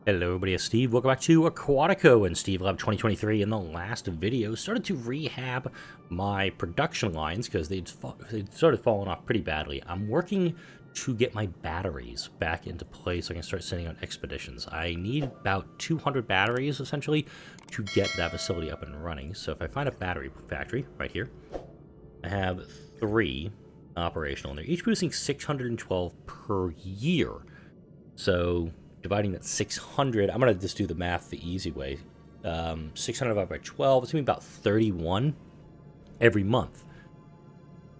Hello everybody, it's Steve. Welcome back to Aquatico and SteveLab 2023. In the last video, started to rehab my production lines because they'd started falling off pretty badly. I'm working to get my batteries back into place so I can start sending out expeditions. I need about 200 batteries, essentially, to get that facility up and running. So if I find a battery factory right here, I have 3 operational, and they're each producing 612 per year. So dividing that 600, I'm going to just do the math the easy way. 600 divided by 12, it's going to be about 31 every month.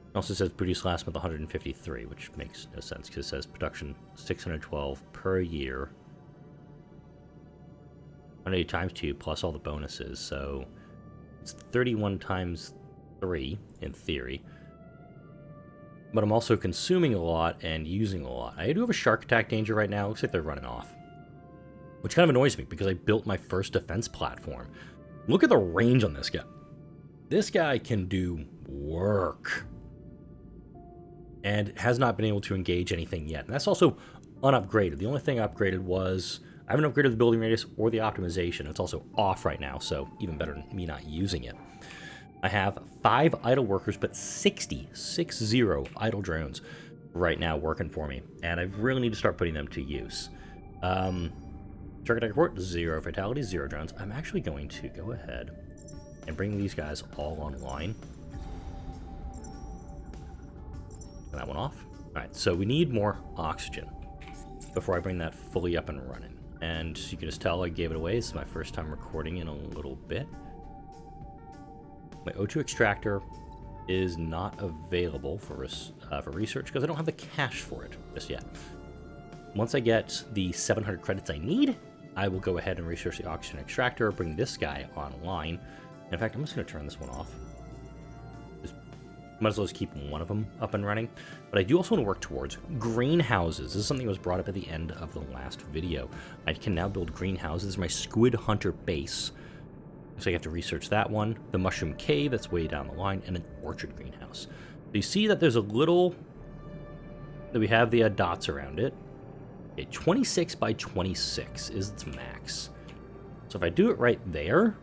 It also says produce last month 153, which makes no sense because it says production 612 per year. 180 times 2 plus all the bonuses, so it's 31 times 3 in theory. But I'm also consuming a lot and using a lot. I do have a shark attack danger right now. Looks like they're running off, which kind of annoys me because I built my first defense platform. Look at the range on this guy. This guy can do work and has not been able to engage anything yet. And that's also unupgraded. The only thing I upgraded was I haven't upgraded the building radius or the optimization. It's also off right now, so even better than me not using it. I have 5 idle workers, but 60 idle drones right now working for me, and I really need to start putting them to use. Shark attack report, 0 fatalities, 0 drones. I'm actually going to go ahead and bring these guys all online. Turn that one off. Alright, so we need more oxygen before I bring that fully up and running. And you can just tell I gave it away. This is my first time recording in a little bit. My O2 extractor is not available for research because I don't have the cash for it just yet. Once I get the 700 credits I need, I will go ahead and research the oxygen extractor, bring this guy online. In fact, I'm just going to turn this one off. Might as well just keep one of them up and running. But I do also want to work towards greenhouses. This is something that was brought up at the end of the last video. I can now build greenhouses. This is my squid hunter base. So you have to research that one, the mushroom cave that's way down the line, and an orchard greenhouse. So you see that there's a little, that we have the dots around it. Okay, 26 by 26 is its max. So if I do it right there,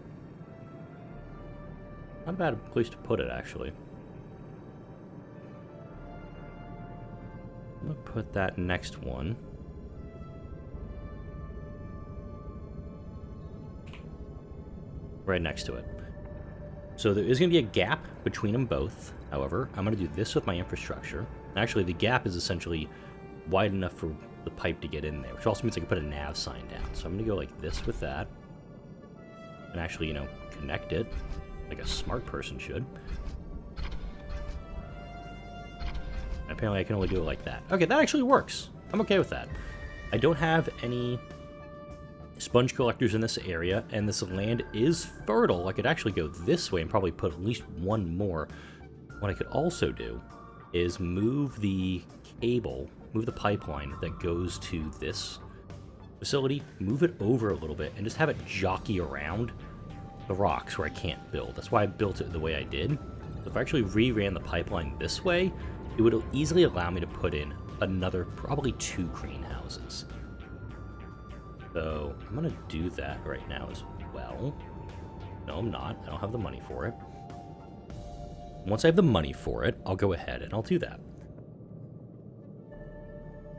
not a bad place to put it actually. I'm gonna put that next one. Right next to it. So there is going to be a gap between them both. However, I'm going to do this with my infrastructure. Actually, the gap is essentially wide enough for the pipe to get in there, which also means I can put a nav sign down. So I'm going to go like this with that. And actually, you know, connect it like a smart person should. And apparently I can only do it like that. Okay, that actually works. I'm okay with that. I don't have any sponge collectors in this area, and this land is fertile. I could actually go this way and probably put at least one more. What I could also do is move the cable, move the pipeline that goes to this facility, move it over a little bit, and just have it jockey around the rocks where I can't build. That's why I built it the way I did. So if I actually re-ran the pipeline this way, it would easily allow me to put in another, probably 2 greenhouses. So I'm going to do that right now as well. No, I'm not. I don't have the money for it. Once I have the money for it, I'll go ahead and I'll do that.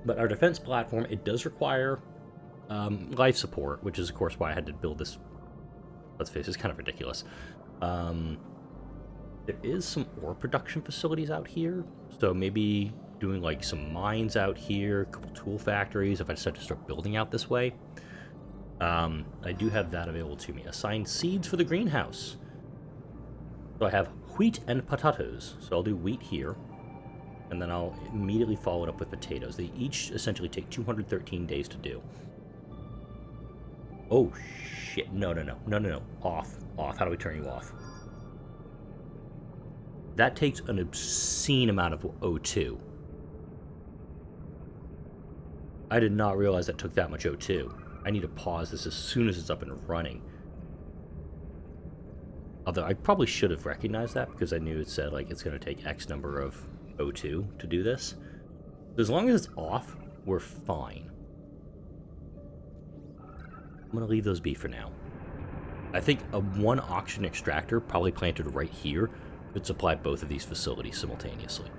But our defense platform, it does require life support, which is, of course, why I had to build this. Let's face it, it's kind of ridiculous. There is some ore production facilities out here, so maybe doing like some mines out here, a couple tool factories if I decide to start building out this way. I do have that available to me. Assign seeds for the greenhouse. So I have wheat and potatoes. So I'll do wheat here, and then I'll immediately follow it up with potatoes. They each essentially take 213 days to do. Oh shit, no. Off. How do we turn you off? That takes an obscene amount of O2. I did not realize that took that much O2. I need to pause this as soon as it's up and running. Although I probably should have recognized that because I knew it said like it's going to take X number of O2 to do this. As long as it's off, we're fine. I'm going to leave those be for now. I think one oxygen extractor, probably planted right here, could supply both of these facilities simultaneously,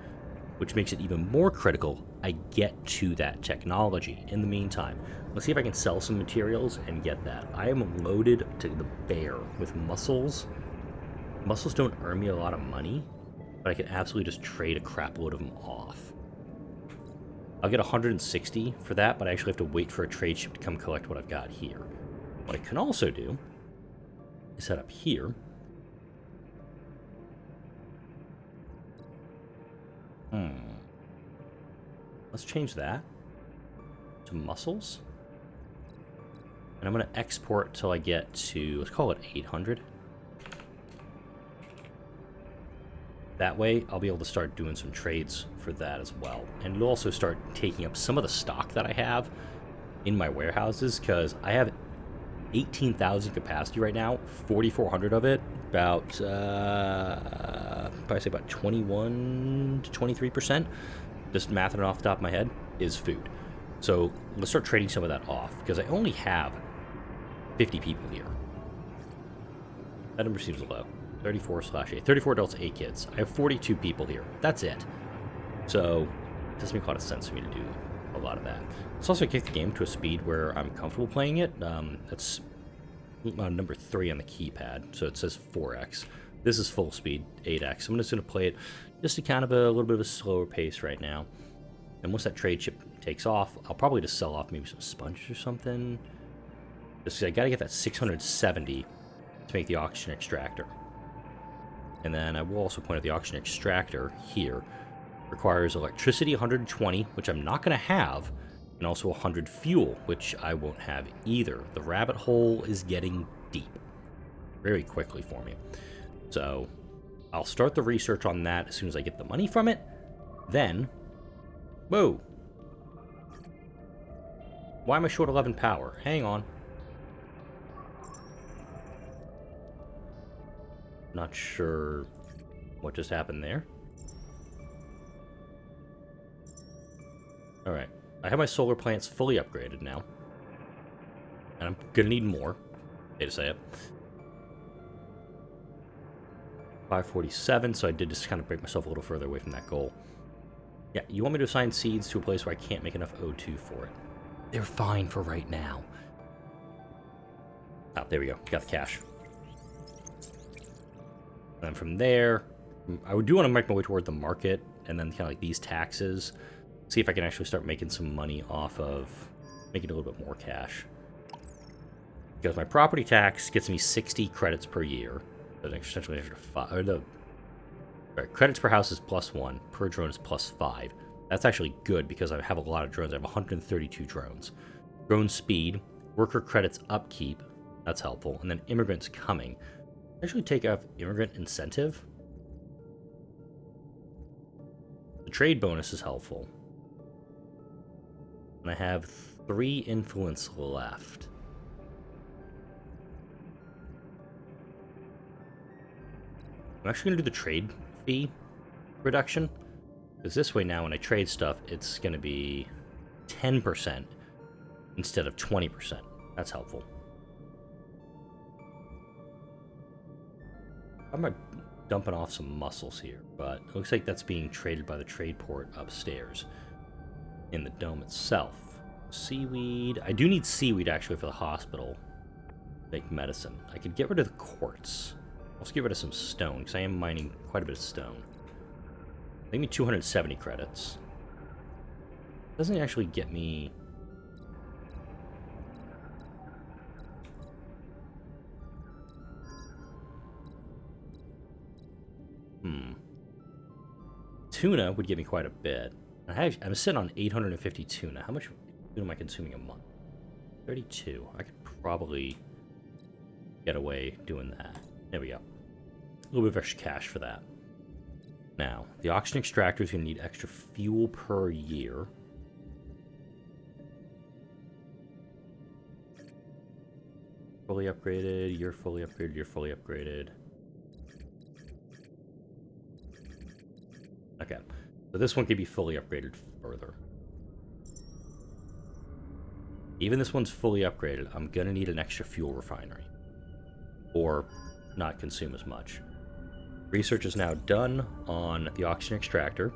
which makes it even more critical I get to that technology. In the meantime, let's see if I can sell some materials and get that. I am loaded to the bear with mussels. Mussels don't earn me a lot of money, but I can absolutely just trade a crap load of them off. I'll get 160 for that, but I actually have to wait for a trade ship to come collect what I've got here. What I can also do is set up here. Let's change that to mussels. And I'm going to export till I get to, let's call it 800. That way, I'll be able to start doing some trades for that as well. And it'll also start taking up some of the stock that I have in my warehouses, because I have 18,000 capacity right now, 4,400 of it, about, probably say about 21 to 23%, just mathing it off the top of my head, is food. So let's start trading some of that off, because I only have 50 people here. That number seems low. 34/8. 34 adults, 8 kids. I have 42 people here. That's it. So it doesn't make a lot of sense for me to do a lot of that. Let's also kick the game to a speed where I'm comfortable playing it. That's number 3 on the keypad, so it says 4x. This is full speed, 8x. I'm just going to play it just at kind of a little bit of a slower pace right now. And once that trade ship takes off, I'll probably just sell off maybe some sponges or something. Just I got to get that 670 to make the oxygen extractor. And then I will also point out the oxygen extractor here requires electricity 120, which I'm not going to have, and also 100 fuel, which I won't have either. The rabbit hole is getting deep very quickly for me. So I'll start the research on that as soon as I get the money from it. Then, whoa. Why am I short 11 power? Hang on. Not sure what just happened there. Alright. I have my solar plants fully upgraded now. And I'm gonna need more. Hate to say it. 547, so I did just kind of break myself a little further away from that goal. Yeah, you want me to assign seeds to a place where I can't make enough O2 for it. They're fine for right now. Oh, there we go. Got the cash. And then from there, I do want to make my way toward the market, and then kind of like these taxes. See if I can actually start making some money off of making a little bit more cash. Because my property tax gets me 60 credits per year. Essentially, credits per house is +1, per drone is +5. That's actually good because I have a lot of drones. I have 132 drones. Drone speed, worker credits upkeep, that's helpful. And then immigrants coming. Actually take off immigrant incentive. The trade bonus is helpful. And I have 3 influence left. I'm actually going to do the trade fee reduction. Because this way now when I trade stuff, it's going to be 10% instead of 20%. That's helpful. I'm dumping off some mussels here, but it looks like that's being traded by the trade port upstairs in the dome itself. Seaweed. I do need seaweed actually for the hospital. Make medicine. I could get rid of the quartz. Let's get rid of some stone, because I am mining quite a bit of stone. Give me 270 credits. Doesn't actually get me... Tuna would give me quite a bit. I'm sitting on 850 tuna. How much tuna am I consuming a month? 32. I could probably get away doing that. There we go. A little bit of extra cash for that. Now, the oxygen extractor is going to need extra fuel per year. Fully upgraded, you're fully upgraded, you're fully upgraded. Okay, so this one could be fully upgraded further. Even this one's fully upgraded, I'm gonna need an extra fuel refinery. Or not consume as much. Research is now done on the oxygen extractor.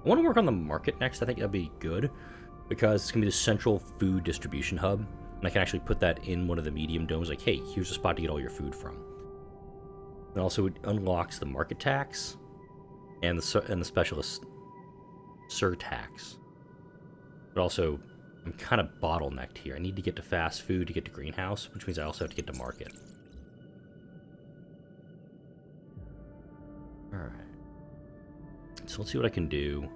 I want to work on the market next. I think that'd be good because it's going to be the central food distribution hub. And I can actually put that in one of the medium domes, like, hey, here's a spot to get all your food from. And also it unlocks the market tax and the specialist surtax. But also, I'm kind of bottlenecked here. I need to get to fast food to get to greenhouse, which means I also have to get to market. Alright. So let's see what I can do.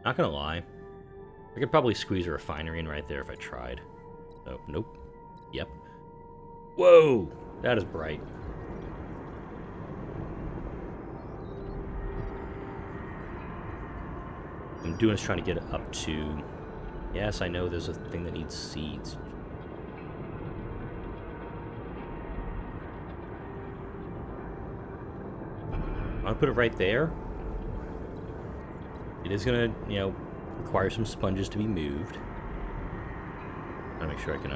Not gonna lie. I could probably squeeze a refinery in right there if I tried. Oh, nope. Yep. Whoa! That is bright. I'm doing is trying to get it up to... Yes, I know there's a thing that needs seeds. I'm gonna put it right there. It is gonna, you know, require some sponges to be moved. I'm gonna make sure I can,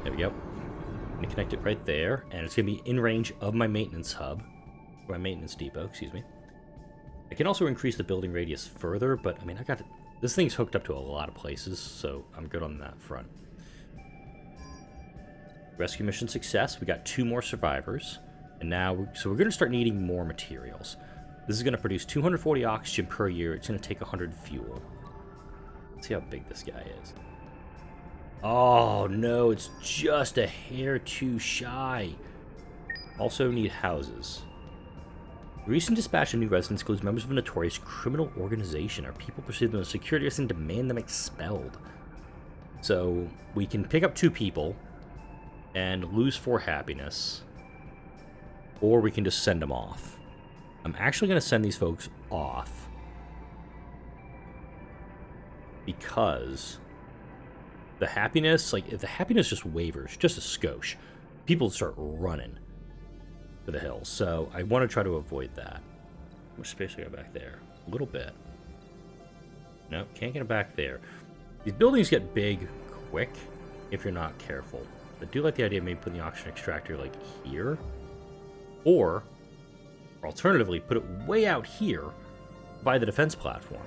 there we go. I'm gonna connect it right there, and it's gonna be in range of my maintenance hub, or my maintenance depot, excuse me. I can also increase the building radius further, but I mean, this thing's hooked up to a lot of places, so I'm good on that front. Rescue mission success. We got 2 more survivors. And now, so we're going to start needing more materials. This is going to produce 240 oxygen per year. It's going to take 100 fuel. Let's see how big this guy is. Oh, no, it's just a hair too shy. Also need houses. Recent dispatch of new residents includes members of a notorious criminal organization. Our people pursue them as security risks and demand them expelled. So, we can pick up 2 people and lose 4 happiness. Or we can just send them off. I'm actually going to send these folks off. Because the happiness, like, if the happiness just wavers, just a skosh, people start running for the hills. So I want to try to avoid that. How much space I got back there? A little bit. No, can't get it back there. These buildings get big quick if you're not careful. I do like the idea of maybe putting the oxygen extractor, like, here. Or alternatively, put it way out here by the defense platform.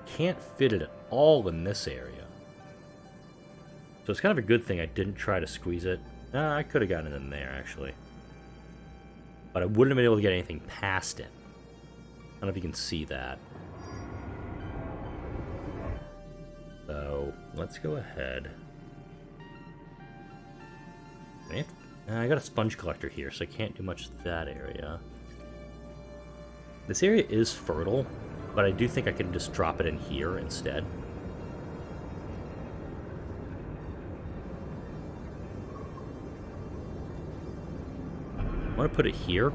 Can't fit it at all in this area. So it's kind of a good thing I didn't try to squeeze it. I could have gotten it in there, actually. But I wouldn't have been able to get anything past it. I don't know if you can see that. So, let's go ahead. I got a sponge collector here, so I can't do much to that area. This area is fertile, but I do think I can just drop it in here instead. I'm going to put it here,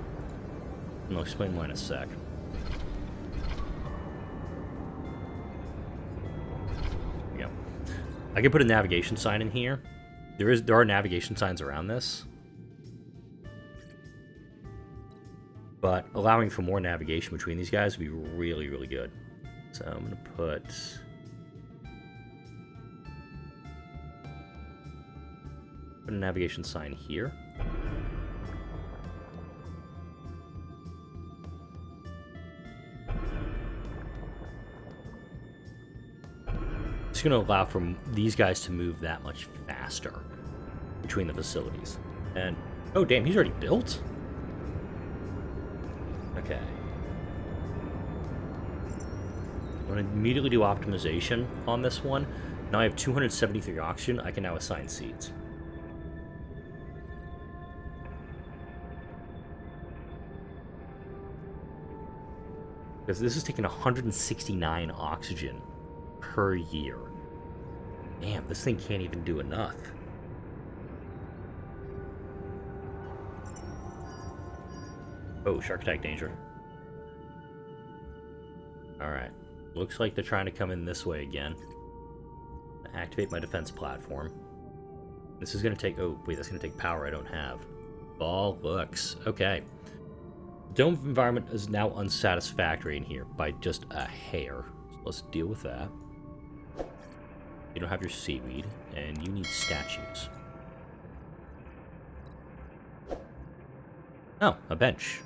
and I'll explain why in a sec. There we go. I can put a navigation sign in here. There are navigation signs around this. But allowing for more navigation between these guys would be really, really good. So I'm going to put a navigation sign here. It's going to allow for these guys to move that much faster between the facilities. And, oh damn, he's already built? Okay. I'm going to immediately do optimization on this one. Now I have 273 oxygen. I can now assign seeds. Because this is taking 169 oxygen per year. Damn, this thing can't even do enough. Oh, shark attack danger. Alright. Looks like they're trying to come in this way again. Activate my defense platform. This is going to take... Oh, wait, that's going to take power I don't have. Bollocks. Okay. Dome environment is now unsatisfactory in here by just a hair. So let's deal with that. You don't have your seaweed, and you need statues. Oh, a bench.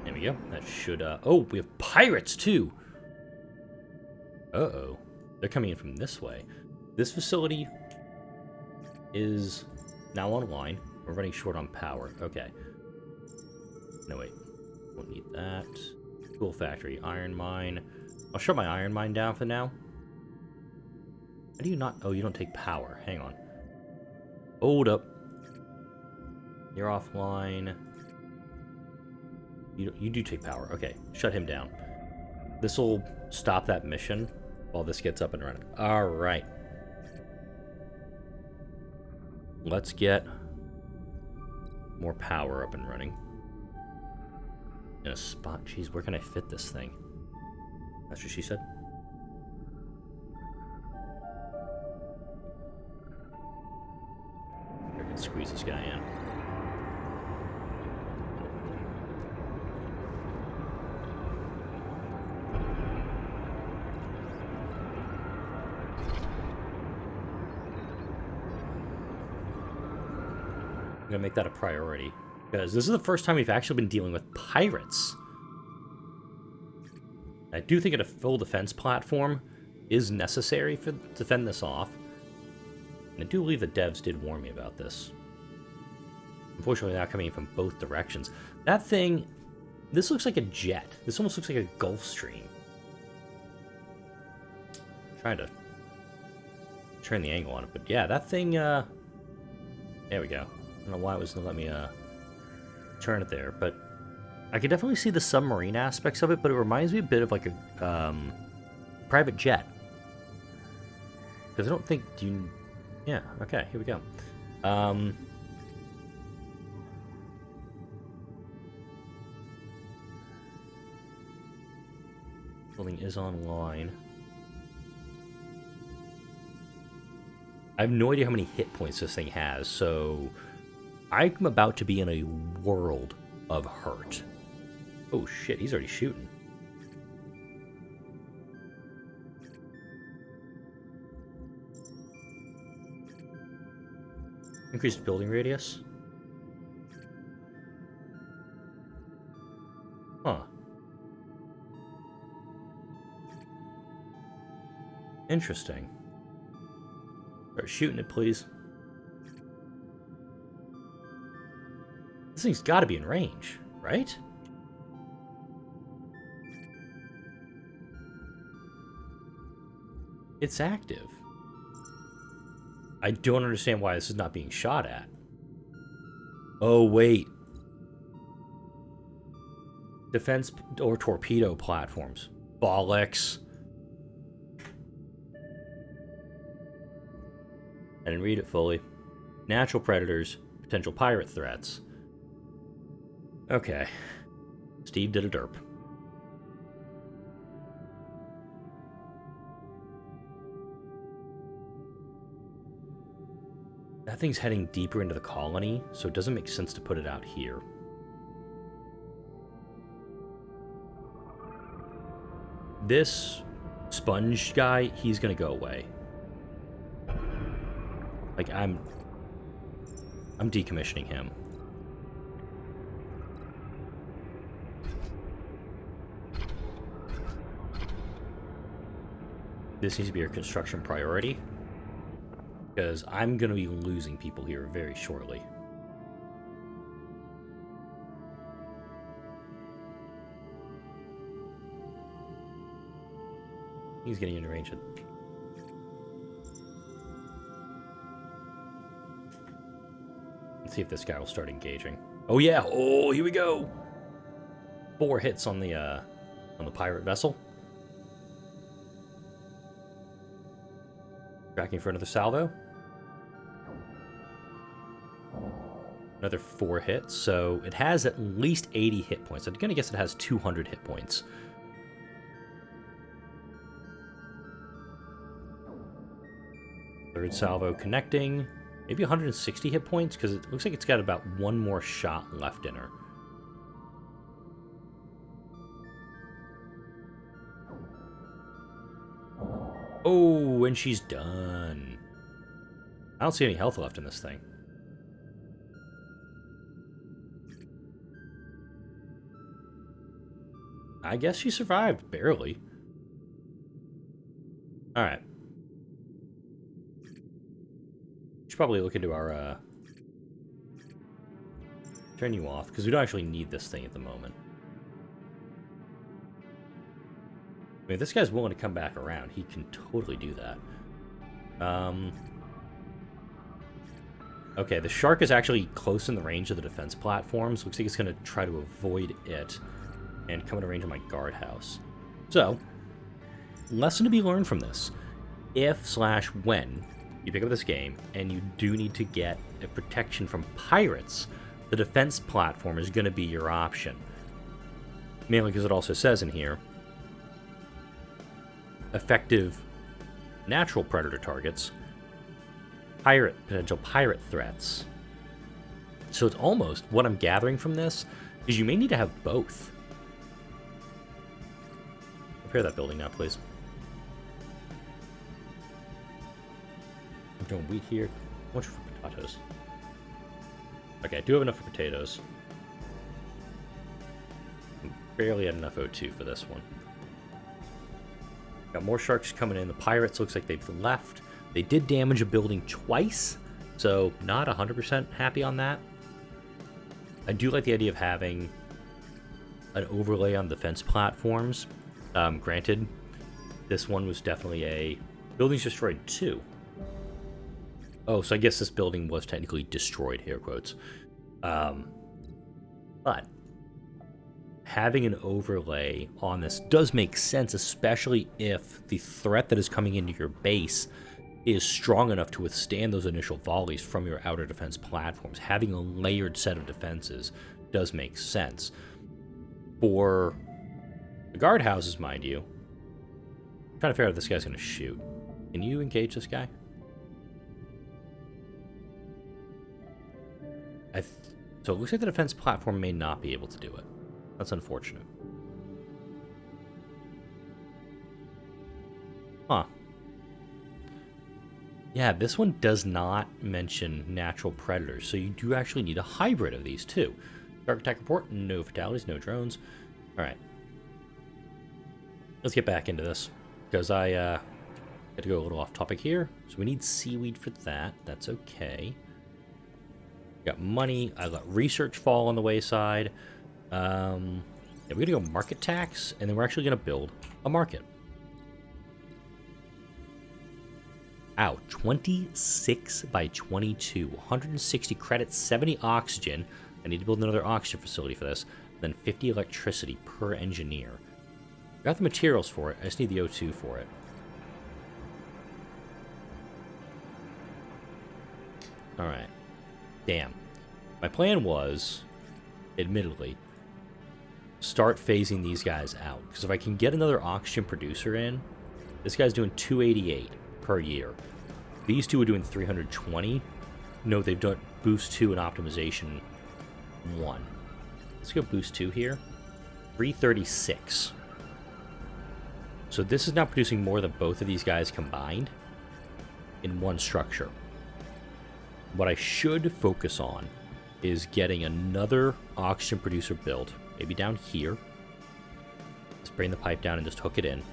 There we go. That should, oh, we have pirates, too! Uh-oh. They're coming in from this way. This facility is now online. We're running short on power. Okay. No, wait. Won't need that. Tool factory. Iron mine. I'll shut my iron mine down for now. How do you not... Oh, you don't take power. Hang on. Hold up. You're offline. You do take power. Okay. Shut him down. This will stop that mission while this gets up and running. Alright. Let's get more power up and running. In a spot. Jeez, where can I fit this thing? That's what she said. I can squeeze this guy in. I'm gonna make that a priority, because this is the first time we've actually been dealing with pirates. I do think a full defense platform is necessary to fend this off. And I do believe the devs did warn me about this. Unfortunately, they're coming from both directions. That thing, this looks like a jet. This almost looks like a Gulf Stream. I'm trying to turn the angle on it, but yeah, that thing, there we go. I don't know why it was going to let me turn it there, but I could definitely see the submarine aspects of it, but it reminds me a bit of like a private jet. Because I don't think... Yeah, okay, here we go. Building is online. I have no idea how many hit points this thing has, so I'm about to be in a world of hurt. Oh shit, he's already shooting. Increased building radius? Huh. Interesting. Start shooting it, please. This thing's got to be in range, right? It's active. I don't understand why this is not being shot at. Oh, wait. Defense or torpedo platforms. Bollocks. I didn't read it fully. Natural predators, potential pirate threats. Okay. Steve did a derp. That thing's heading deeper into the colony, so it doesn't make sense to put it out here. This sponge guy, he's gonna go away. Like, I'm decommissioning him. This needs to be our construction priority, because I'm going to be losing people here very shortly. He's getting into range. Let's see if this guy will start engaging. Oh yeah! Oh, here we go! 4 hits on the pirate vessel. Tracking for another salvo. Another 4 hits, so it has at least 80 hit points. I'm gonna guess it has 200 hit points. Third salvo connecting. Maybe 160 hit points, because it looks like it's got about one more shot left in her. Oh, and she's done. I don't see any health left in this thing. I guess she survived, barely. Alright. Should probably look into our, turn you off, because we don't actually need this thing at the moment. I mean, if this guy's willing to come back around, he can totally do that. Okay, the shark is actually close in the range of the defense platforms. Looks like it's going to try to avoid it and come into range of my guardhouse. So, lesson to be learned from this. If/when you pick up this game and you do need to get a protection from pirates, the defense platform is going to be your option. Mainly because it also says in here, effective natural predator targets, potential pirate threats. So it's almost, what I'm gathering from this, is you may need to have both. Repair that building now, please. I'm doing wheat here. How much for potatoes? Okay, I do have enough for potatoes. Barely had enough O2 for this one. Got more sharks coming in. The pirates looks like they've left. They did damage a building twice, so not 100% happy on that. I do like the idea of having an overlay on defense platforms. Granted, this one was definitely a... Building's destroyed too. Oh, so I guess this building was technically destroyed, air quotes. But having an overlay on this does make sense, especially if the threat that is coming into your base is strong enough to withstand those initial volleys from your outer defense platforms. Having a layered set of defenses does make sense. For the guardhouses, mind you, I'm trying to figure out if this guy's going to shoot. Can you engage this guy? So it looks like the defense platform may not be able to do it. That's unfortunate. Huh. Yeah, this one does not mention natural predators, so you do actually need a hybrid of these two. Shark attack report, no fatalities, no drones. Alright. Let's get back into this, because I had to go a little off topic here. So we need seaweed for that. That's okay. Got money. I let research fall on the wayside. Yeah, we're going to go market tax, and then we're actually going to build a market. Ow, 26 by 22, 160 credits, 70 oxygen. I need to build another oxygen facility for this. Then 50 electricity per engineer. Got the materials for it. I just need the O2 for it. Alright. Damn. My plan was, admittedly, start phasing these guys out. Because if I can get another oxygen producer in, this guy's doing 288 per year. These two are doing 320. No, they've done boost 2 and optimization 1. Let's go boost 2 here. 336. So this is now producing more than both of these guys combined in one structure. What I should focus on is getting another oxygen producer built, maybe down here. Let's bring the pipe down and just hook it in.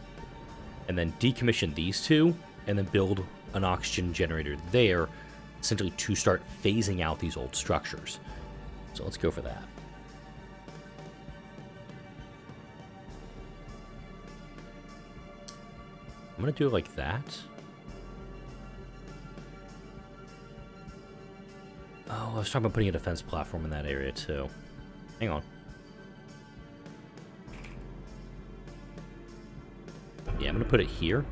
And then decommission these two, and then build an oxygen generator there, essentially to start phasing out these old structures. So let's go for that. I'm going to do it like that. Oh, I was talking about putting a defense platform in that area too. Hang on. Yeah, I'm going to put it here.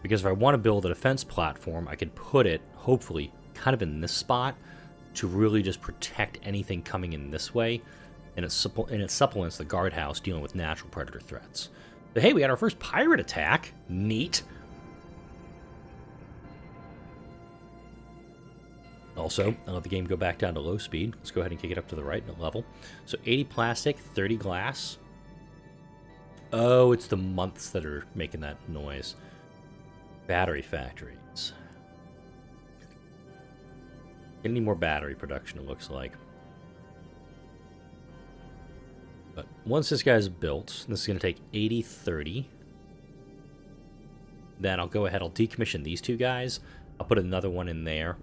Because if I want to build a defense platform, I could put it, hopefully, kind of in this spot to really just protect anything coming in this way. and it supplements the guardhouse dealing with natural predator threats. So hey, we got our first pirate attack. Neat. Also, I'll let the game go back down to low speed. Let's go ahead and kick it up to the right level. So 80 plastic, 30 glass. Oh, it's the months that are making that noise. Battery factories. Gonna need more battery production, it looks like. But once this guy's built, this is going to take 80, 30. Then I'll go ahead, I'll decommission these two guys. I'll put another one in there.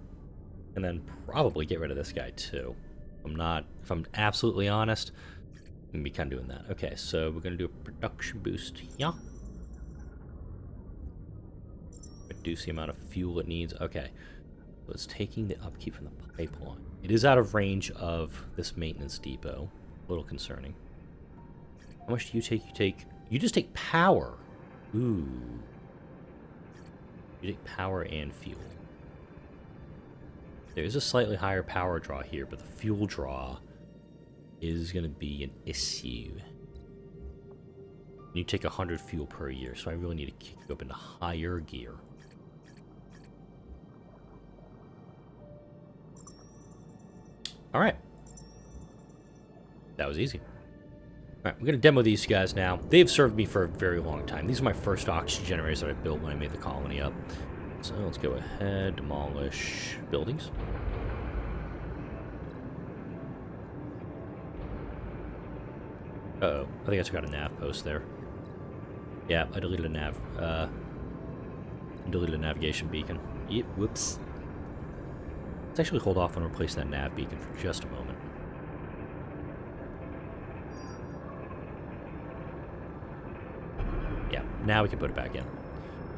And then probably get rid of this guy too. If I'm absolutely honest, I'm going to be kind of doing that. Okay, so we're going to do a production boost here. Reduce the amount of fuel it needs. Okay, so it's taking the upkeep from the pipeline. It is out of range of this maintenance depot. A little concerning. How much do you take? You just take power. Ooh. You take power and fuel. There's a slightly higher power draw here, but the fuel draw is going to be an issue. You take 100 fuel per year, so I really need to kick you up into higher gear. Alright. That was easy. Alright, we're going to demo these guys now. They've served me for a very long time. These are my first oxygen generators that I built when I made the colony up. So let's go ahead, demolish buildings. Uh-oh, I think I took out a nav post there. Yeah, I deleted a navigation beacon. Yep, whoops. Let's actually hold off on replacing that nav beacon for just a moment. Yeah, now we can put it back in.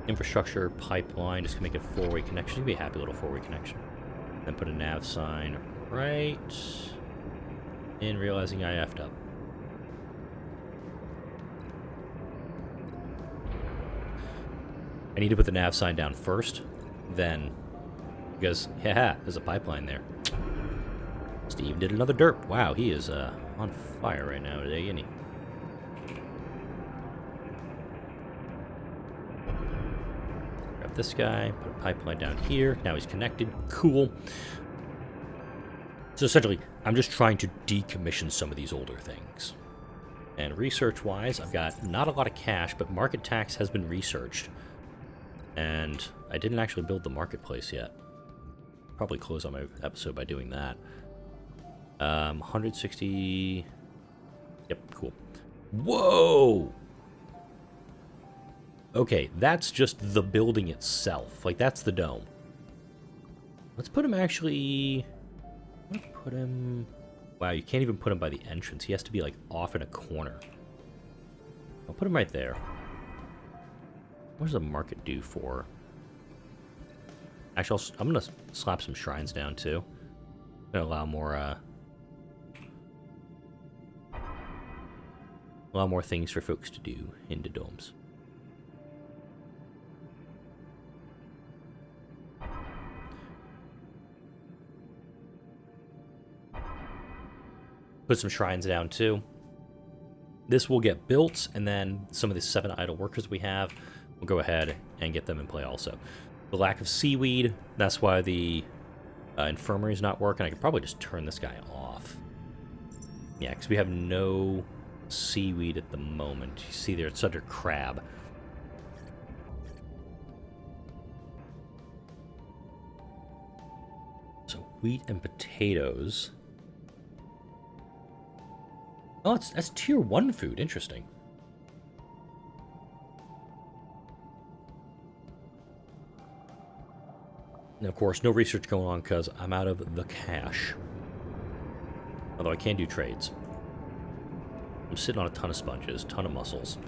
Infrastructure, pipeline, just to make it a four-way connection. It'd be a happy little four-way connection. Then put a nav sign right in, realizing I effed up. I need to put the nav sign down first, then, because, haha, there's a pipeline there. Steve did another derp. Wow, he is on fire right now today, isn't he? Grab this guy, put a pipeline down here. Now he's connected. Cool. So essentially, I'm just trying to decommission some of these older things. And research-wise, I've got not a lot of cash, but market tax has been researched. And I didn't actually build the marketplace yet. Probably close on my episode by doing that. 160... Yep, cool. Whoa! Okay, that's just the building itself. Like, that's the dome. Let's put him actually... Let's put him... Wow, you can't even put him by the entrance. He has to be, like, off in a corner. I'll put him right there. What does the market do for... Actually, I'm going to slap some shrines down, too. Going to allow more things for folks to do into domes. Put some shrines down, too. This will get built, and then some of the 7 idle workers we have, we'll go ahead and get them in play also. The lack of seaweed, that's why the infirmary is not working. I could probably just turn this guy off. Yeah, because we have no seaweed at the moment. You see there, it's under crab. So wheat and potatoes. Oh, that's tier 1 food. Interesting. And of course, no research going on because I'm out of the cash. Although I can do trades. I'm sitting on a ton of sponges, ton of mussels.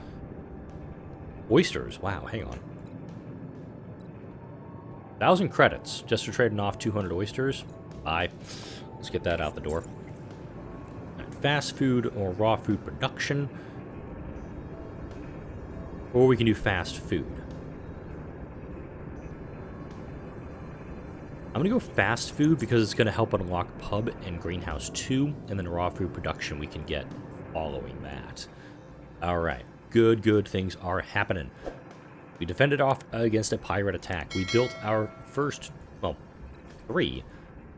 Oysters, wow, hang on. 1,000 credits just for trading off 200 oysters. Bye. Let's get that out the door. Right, fast food or raw food production. Or we can do fast food. I'm going to go fast food because it's going to help unlock pub and greenhouse 2, and then raw food production we can get following that. All right, good things are happening. We defended off against a pirate attack. We built our first, well, 3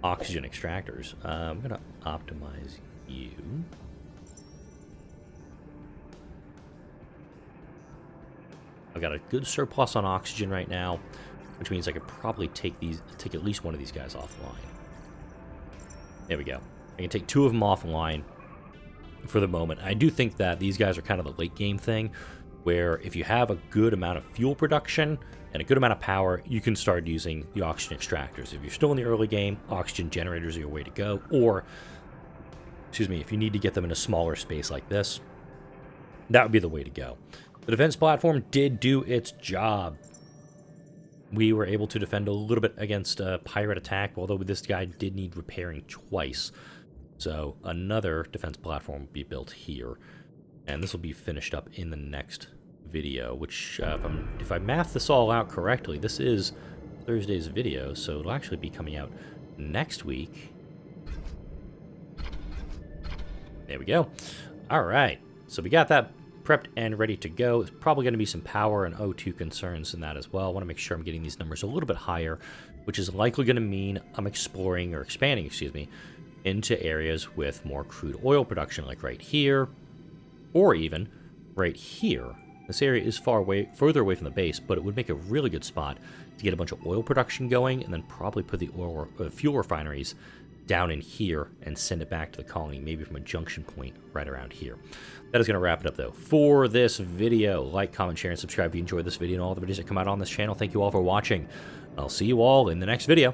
oxygen extractors. I'm going to optimize you. I've got a good surplus on oxygen right now, which means I could probably take at least one of these guys offline. There we go. I can take 2 of them offline for the moment. I do think that these guys are kind of the late game thing, where if you have a good amount of fuel production and a good amount of power, you can start using the oxygen extractors. If you're still in the early game, oxygen generators are your way to go. Or, excuse me, if you need to get them in a smaller space like this, that would be the way to go. The defense platform did do its job. We were able to defend a little bit against a pirate attack, although this guy did need repairing twice. So another defense platform will be built here. And this will be finished up in the next video, which, if I math this all out correctly, this is Thursday's video, so it'll actually be coming out next week. There we go. All right, so we got that prepped and ready to go. It's probably going to be some power and O2 concerns in that as well. I want to make sure I'm getting these numbers a little bit higher, which is likely going to mean I'm exploring, or expanding, excuse me, into areas with more crude oil production, like right here, or even right here. This area is further away from the base, but it would make a really good spot to get a bunch of oil production going, and then probably put the fuel refineries down in here and send it back to the colony, maybe from a junction point right around here. That is going to wrap it up, though, for this video. Like, comment, share, and subscribe if you enjoyed this video and all the videos that come out on this channel. Thank you all for watching. I'll see you all in the next video.